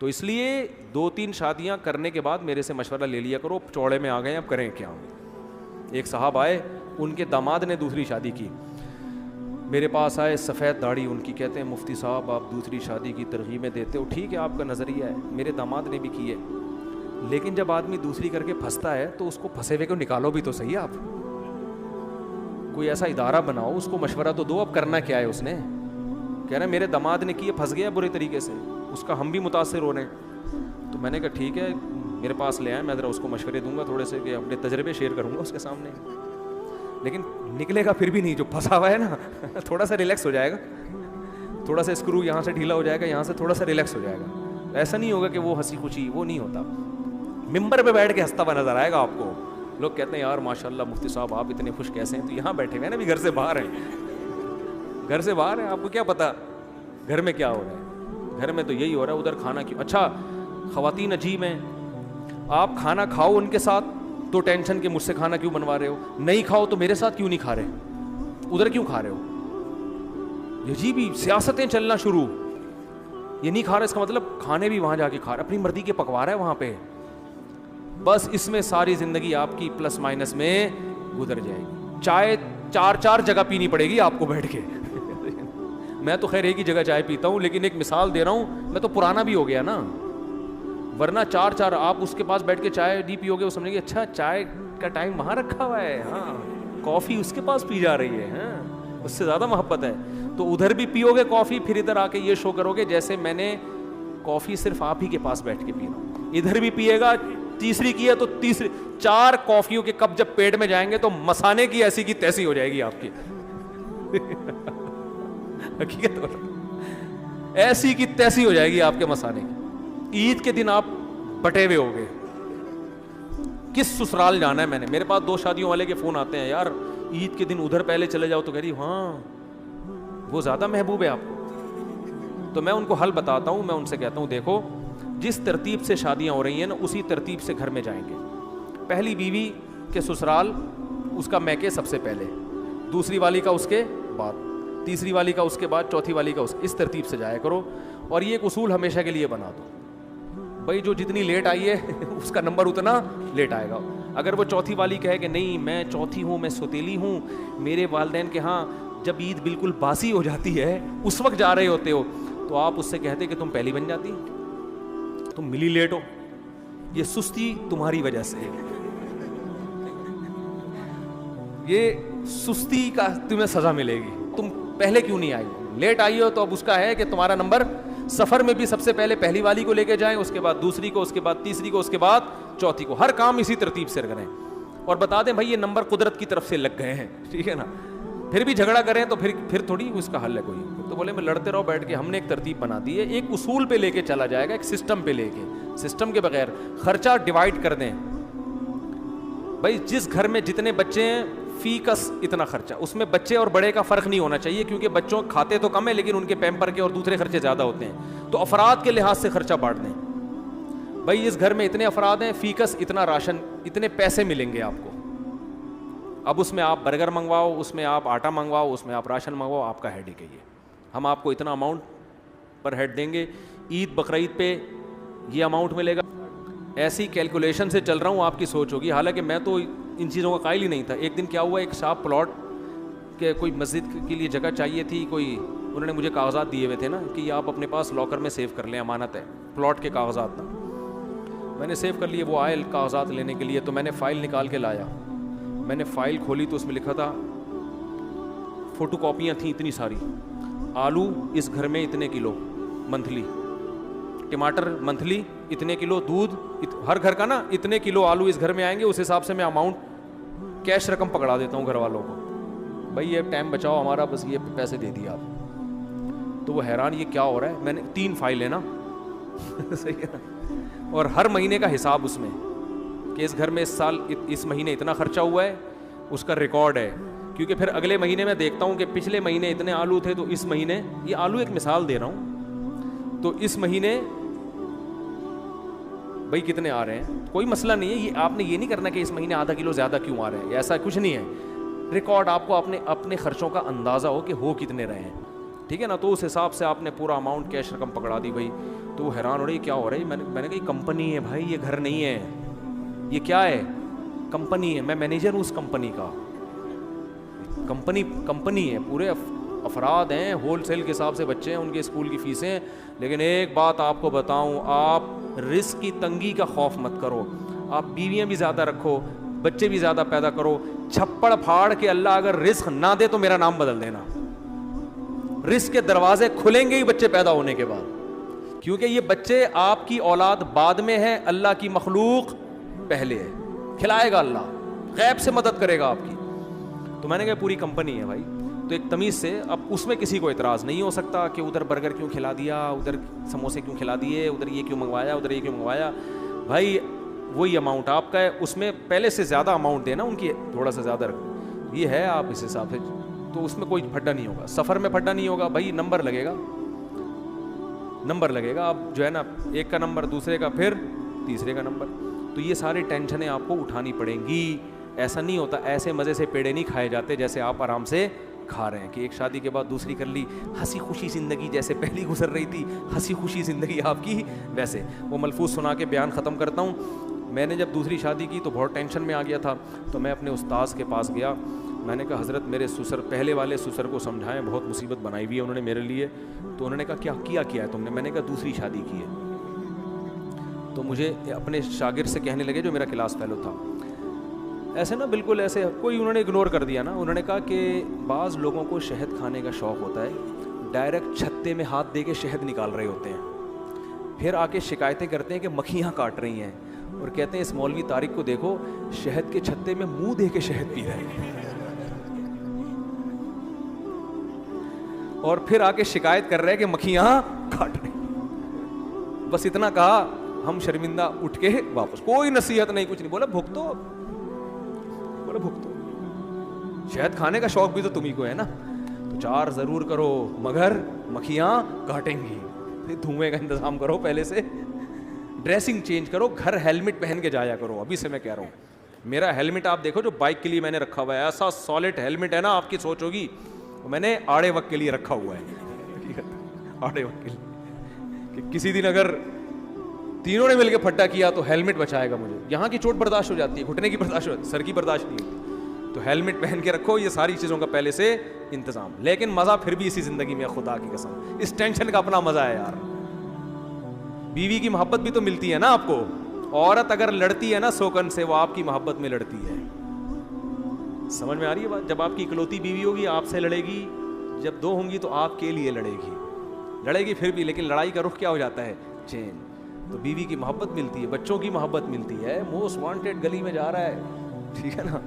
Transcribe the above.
تو اس لیے 2-3 شادیاں کرنے کے بعد میرے سے مشورہ لے لیا کرو, چوڑے میں آ گئے اب کریں کیا. ایک صاحب آئے, ان کے داماد نے دوسری شادی کی, میرے پاس آئے, سفید داڑھی ان کی, کہتے ہیں مفتی صاحب آپ دوسری شادی کی ترغیبیں دیتے ہو, ٹھیک ہے آپ کا نظریہ ہے, میرے داماد نے بھی کی ہے, لیکن جب آدمی دوسری کر کے پھنستا ہے تو اس کو پھنسے ہوئے کو نکالو بھی تو صحیح. آپ کوئی ایسا ادارہ بناؤ, اس کو مشورہ تو دو, اب کرنا کیا ہے. اس نے کہہ رہا ہے میرے داماد نے کی ہے, پھنس گیا برے طریقے سے, اس کا ہم بھی متاثر ہو رہے ہیں. تو میں نے کہا ٹھیک ہے میرے پاس لے آئیں, میں ذرا اس کو مشورے دوں گا تھوڑے سے, کہ اپنے تجربے شیئر کروں گا اس کے سامنے. لیکن نکلے گا پھر بھی نہیں, جو پھنسا ہوا ہے نا تھوڑا سا ریلیکس ہو جائے گا, تھوڑا سا اسکرو یہاں سے ڈھیلا ہو جائے گا, یہاں سے تھوڑا سا ریلیکس ہو جائے گا. ایسا نہیں ہوگا کہ وہ ہنسی خوشی, وہ نہیں ہوتا. ممبر پہ بیٹھ کے ہنستا ہوا نظر آئے گا آپ کو. لوگ کہتے ہیں یار ماشاء اللہ مفتی صاحب آپ اتنے خوش کیسے ہیں, تو یہاں بیٹھے ہوئے ہیں نا, بھی گھر سے باہر ہیں, گھر سے باہر ہیں, آپ کو کیا پتا گھر میں کیا ہو رہا ہے. گھر میں تو یہی ہو رہا ہے, ادھر کھانا کیوں. اچھا خواتین عجیب ہیں, آپ کھانا کھاؤ ان کے ساتھ تو ٹینشن کہ مجھ سے کھانا کیوں بنوا رہے ہو, نہیں کھاؤ تو میرے ساتھ کیوں نہیں کھا رہے, ادھر کیوں کھا رہے ہو. یہ عجیب ہی سیاستیں چلنا شروع, یہ نہیں کھا رہا اس کا مطلب کھانے بھی وہاں جا کے کھا رہا, اپنی مرضی کے پکوا رہا ہے وہاں پہ. بس اس میں ساری زندگی آپ کی پلس مائنس میں گزر جائے گی. چائے 4 جگہ پینی پڑے گی آپ کو بیٹھ کے. میں تو خیر ایک ہی جگہ چائے پیتا ہوں, لیکن ایک مثال دے رہا ہوں, میں تو پرانا بھی ہو گیا نا, ورنہ 4 آپ اس کے پاس بیٹھ کے چائے نہیں پیو گے, وہ سمجھیں گے اچھا چائے کا ٹائم وہاں رکھا ہوا ہے, ہاں کافی اس کے پاس پی جا رہی ہے, ہاں اس سے زیادہ محبت ہے. تو ادھر بھی پیو گے کافی, پھر ادھر آ کے یہ شو کرو گے جیسے میں نے کافی صرف آپ ہی کے پاس بیٹھ کے پی رہا ہوں. ادھر بھی پیے گا, تیسری کی ہے تو تیسری 4 کافیوں کے کپ جب پیٹ میں جائیں گے تو مسانے کی ایسی کی تیسی ہو جائے گی آپ کی. حقیقت ایسی کی تیسی ہو جائے گی آپ کے مسانے کی. عید کے دن آپ بٹے ہوئے ہو گے, کس سسرال جانا ہے. میں نے, میرے پاس 2 شادیوں والے کے فون آتے ہیں, یار عید کے دن ادھر پہلے چلے جاؤ, تو کہہ رہی ہاں وہ زیادہ محبوب ہے آپ کو. تو میں ان کو حل بتاتا ہوں, میں ان سے کہتا ہوں دیکھو جس ترتیب سے شادیاں ہو رہی ہیں نا اسی ترتیب سے گھر میں جائیں گے. پہلی بیوی کے سسرال اس کا میکے سب سے پہلے, دوسری والی کا اس کے بعد, تیسری والی کا اس کے بعد, چوتھی والی کا اس ترتیب سے جایا کرو. اور یہ ایک اصول ہمیشہ کے لیے بنا دو, بھائی جو جتنی لیٹ آئی ہے اس کا نمبر اتنا لیٹ آئے گا. اگر وہ چوتھی والی کہے کہ نہیں میں چوتھی ہوں, میں سوتیلی ہوں, میرے والدین کے ہاں جب عید بالکل باسی ہو جاتی ہے اس وقت جا رہے ہوتے ہو, تو آپ اس سے کہتے کہ تم پہلی بن جاتی, تم ملی لیٹ ہو, یہ سستی تمہاری وجہ سے, یہ سستی کا تمہیں سزا ملے گی, تم پہلے کیوں نہیں آئی, لیٹ آئی ہو. تو اب اس کا ہے کہ تمہارا نمبر سفر میں بھی سب سے پہلے پہلی والی کو لے کے جائیں, اس کے بعد دوسری کو, اس کے بعد تیسری کو, اس کے بعد چوتھی کو, ہر کام اسی ترتیب سے کریں. اور بتا دیں بھائی یہ نمبر قدرت کی طرف سے لگ گئے ہیں, ٹھیک ہے نا. پھر بھی جھگڑا کریں تو پھر تھوڑی اس کا حل ہے کوئی, تو بولے میں لڑتے رہو بیٹھ کے. ہم نے ایک ترتیب بنا دی ہے, ایک اصول پہ لے کے چلا جائے گا, ایک سسٹم پہ لے کے, سسٹم کے بغیر خرچہ ڈیوائڈ کر دیں. بھائی جس گھر میں جتنے بچے ہیں فی کس اتنا خرچہ, اس میں بچے اور بڑے کا فرق نہیں ہونا چاہیے, کیونکہ بچوں کھاتے تو کم ہے لیکن ان کے پیمپر کے اور دوسرے خرچے زیادہ ہوتے ہیں. تو افراد کے لحاظ سے خرچہ بانٹ دیں. بھائی اس گھر میں اتنے افراد ہیں, فی کس اتنا راشن, اتنے پیسے ملیں گے آپ کو. اب اس میں آپ برگر منگواؤ, اس میں آپ آٹا منگواؤ, اس میں آپ راشن منگواؤ, آپ کا ہیڈ ہے یہ. ہم آپ کو اتنا اماؤنٹ پر ہیڈ دیں گے, عید بقرعید پہ یہ اماؤنٹ ملے گا. ایسی کیلکولیشن سے چل رہا ہوں, آپ کی سوچ ہوگی, حالانکہ میں تو ان چیزوں کا قائل ہی نہیں تھا. ایک دن کیا ہوا, ایک صاحب پلاٹ کے کوئی مسجد کے لیے جگہ چاہیے تھی, کوئی انہوں نے مجھے کاغذات دیے ہوئے تھے نا کہ یہ آپ اپنے پاس لاکر میں سیو کر لیں, امانت ہے پلاٹ کے کاغذات نا. میں نے سیو کر لیے, وہ آئے کاغذات لینے کے لیے, تو میں نے فائل نکال کے لایا. میں نے فائل کھولی تو اس میں لکھا تھا, فوٹو کاپیاں تھیں اتنی ساری, آلو اس گھر میں اتنے کلو منتھلی, ٹماٹر منتھلی اتنے کلو, دودھ ہر گھر کا نا اتنے کلو آلو اس گھر میں آئیں گے, اس حساب سے میں اماؤنٹ کیش رقم پکڑا دیتا ہوں گھر والوں کو, بھائی یہ ٹائم بچاؤ ہمارا, بس یہ پیسے دے دیے آپ. تو وہ حیران یہ کیا ہو رہا ہے. میں نے 3 فائلیں نا صحیح ہے نا, اور ہر مہینے کا حساب اس میں کہ اس گھر میں اس سال اس مہینے اتنا خرچہ ہوا ہے, اس کا ریکارڈ ہے. کیونکہ پھر اگلے مہینے میں دیکھتا ہوں کہ پچھلے مہینے اتنے آلو تھے, تو اس مہینے یہ آلو ایک مثال دے رہا ہوں, تو اس مہینے بھائی کتنے آ رہے ہیں. کوئی مسئلہ نہیں ہے, یہ آپ نے یہ نہیں کرنا کہ اس مہینے آدھا کلو زیادہ کیوں آ رہے ہیں, ایسا کچھ نہیں ہے. ریکارڈ آپ کو اپنے خرچوں کا اندازہ ہو کہ ہو کتنے رہے ہیں. ٹھیک ہے نا. تو اس حساب سے آپ نے پورا اماؤنٹ کیش رقم پکڑا دی بھائی. تو وہ حیران ہو رہی کیا ہو رہا ہے. میں نے کہا یہ کمپنی ہے بھائی, یہ گھر نہیں ہے. یہ کیا ہے؟ کمپنی ہے, میں مینیجر ہوں اس کمپنی کا. کمپنی ہے, پورے افراد ہیں, ہول سیل کے حساب سے بچے ہیں, ان کے اسکول کی فیسیں. لیکن ایک بات آپ کو بتاؤں, آپ رزق کی تنگی کا خوف مت کرو. آپ بیویاں بھی زیادہ رکھو, بچے بھی زیادہ پیدا کرو, چھپڑ پھاڑ کے اللہ اگر رزق نہ دے تو میرا نام بدل دینا. رزق کے دروازے کھلیں گے ہی بچے پیدا ہونے کے بعد, کیونکہ یہ بچے آپ کی اولاد بعد میں ہے, اللہ کی مخلوق پہلے ہے. کھلائے گا اللہ, غیب سے مدد کرے گا آپ کی. تو میں نے کہا پوری کمپنی ہے بھائی. تو ایک تمیز سے, اب اس میں کسی کو اعتراض نہیں ہو سکتا کہ ادھر برگر کیوں کھلا دیا, ادھر سموسے کیوں کھلا دیے, ادھر یہ کیوں منگوایا, ادھر یہ کیوں منگوایا. بھائی وہی اماؤنٹ آپ کا ہے, اس میں پہلے سے زیادہ اماؤنٹ دینا, ان کی تھوڑا سا زیادہ رکھو. یہ ہے آپ اس حساب سے, تو اس میں کوئی پھڈا نہیں ہوگا. سفر میں پھڈا نہیں ہوگا بھائی, نمبر لگے گا. آپ جو ہے نا, ایک کا نمبر, دوسرے کا, پھر تیسرے کا نمبر. تو یہ ساری ٹینشنیں آپ کو اٹھانی پڑیں گی. ایسا نہیں ہوتا, ایسے مزے سے پیڑے نہیں کھائے جاتے جیسے آپ آرام سے کھا رہے ہیں کہ ایک شادی کے بعد دوسری کر لی, ہنسی خوشی زندگی جیسے پہلی گزر رہی تھی, ہنسی خوشی زندگی آپ کی ویسے. وہ ملفوظ سنا کے بیان ختم کرتا ہوں. میں نے جب دوسری شادی کی تو بہت ٹینشن میں آ گیا تھا. تو میں اپنے استاذ کے پاس گیا, میں نے کہا حضرت میرے سسر, پہلے والے سسر کو سمجھائیں, بہت مصیبت بنائی ہوئی ہے انہوں نے میرے لیے. تو انہوں نے کہا کیا ہے تم نے. میں نے کہا دوسری شادی کی ہے. تو مجھے اپنے شاگرد سے کہنے لگے جو میرا کلاس فیلو تھا, ایسے نا بالکل ایسے کوئی, انہوں نے اگنور کر دیا نا. انہوں نے کہا کہ بعض لوگوں کو شہد کھانے کا شوق ہوتا ہے, ڈائریکٹ چھتے میں ہاتھ دے کے شہد نکال رہے ہوتے ہیں, پھر آ کے شکایتیں کرتے ہیں کہ مکھیاں کاٹ رہی ہیں, اور کہتے ہیں اس مولوی طارق کو دیکھو شہد کے چھتے میں منہ دے کے شہد پی رہے ہیں, اور پھر آ کے شکایت کر رہے ہیں کہ مکھیاں کاٹ رہی. بس اتنا کہا, ہم شرمندہ اٹھ کے واپس. کوئی نصیحت نہیں, کچھ نہیں بولا. بھگتو شہد کھانے کا شوق بھی تو تمہیں کو ہے نا, تو 4 ضرور کرو, مگر مکھیاں کاٹیں گی. پھر دھوئیں کا انتظام کرو, پہلے سے ڈریسنگ چینج کرو, گھر ہیلمٹ پہن کے جایا کرو. ابھی سے میں کہہ رہا ہوں, میرا ہیلمٹ آپ دیکھو جو بائک کے لیے میں نے رکھا ہوا ہے, ایسا سالڈ ہیلمٹ ہے نا, آپ کی سوچ ہوگی, میں نے آڑے وقت کے لیے رکھا ہوا ہے. آڑے وقت کے لیے کہ کسی دن اگر تینوں نے مل کے پھٹا کیا تو ہیلمٹ بچائے گا مجھے. یہاں کی چوٹ برداشت ہو جاتی ہے, گھٹنے کی برداشت ہو جاتی ہے, سر کی برداشت نہیں ہوتی. تو ہیلمٹ پہن کے رکھو, یہ ساری چیزوں کا پہلے سے انتظام. لیکن مزہ پھر بھی اسی زندگی میں, خدا کی قسم اس ٹینشن کا اپنا مزہ ہے یار. بیوی کی محبت بھی تو ملتی ہے نا آپ کو. عورت اگر لڑتی ہے نا سوکن سے, وہ آپ کی محبت میں لڑتی ہے. سمجھ میں آ رہی ہے بات؟ جب آپ کی اکلوتی بیوی ہوگی آپ سے لڑے گی, جب 2 ہوں گی تو آپ کے لیے لڑے گی پھر بھی, لیکن لڑائی کا رخ کیا ہو جاتا ہے, چین. تو بیوی کی محبت ملتی ہے, بچوں کی محبت ملتی ہے, موسٹ وانٹیڈ گلی میں جا رہا ہے, ٹھیک ہے نا,